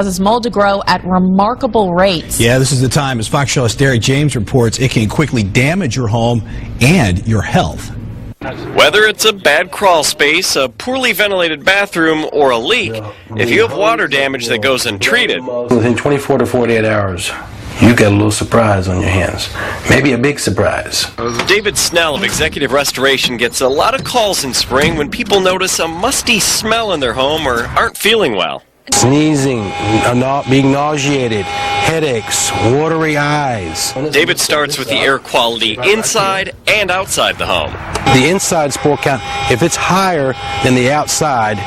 causes mold to grow at remarkable rates. Yeah, this is the time, as Fox Show's Derek James reports, it can quickly damage your home and your health. Whether it's a bad crawl space, a poorly ventilated bathroom, or a leak, if you have water damage that goes untreated, within 24 to 48 hours, you got a little surprise on your hands. Maybe a big surprise. David Snell of Executive Restoration gets a lot of calls in spring when people notice a musty smell in their home or aren't feeling well. Sneezing, being nauseated, headaches, watery eyes. David starts with the air quality inside and outside the home. The inside spore count, if it's higher than the outside,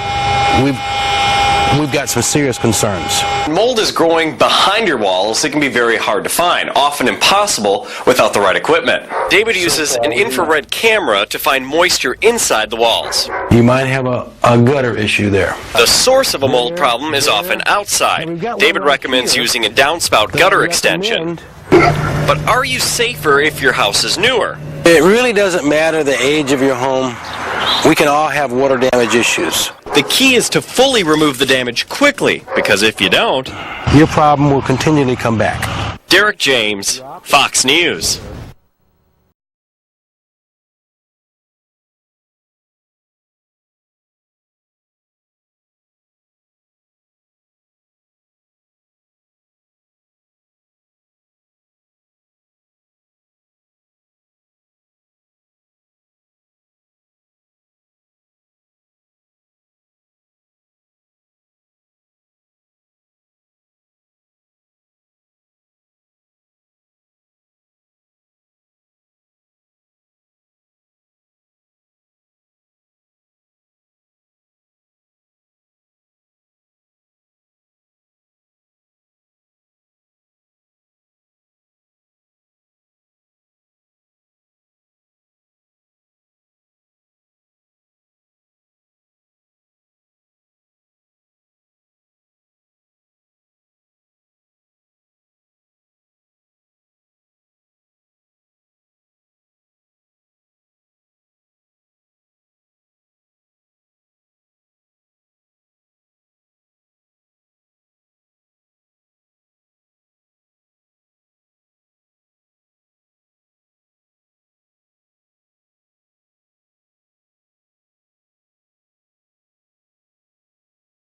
we've got some serious concerns. Mold is growing behind your walls. It can be very hard to find, often impossible without the right equipment. David uses an infrared camera to find moisture inside the walls. You might have a gutter issue there. The source of a mold problem is often outside. David recommends using a downspout gutter extension. But are you safer if your house is newer? It really doesn't matter the age of your home. We can all have water damage issues. The key is to fully remove the damage quickly, because if you don't, your problem will continually come back. Derek James, Fox News.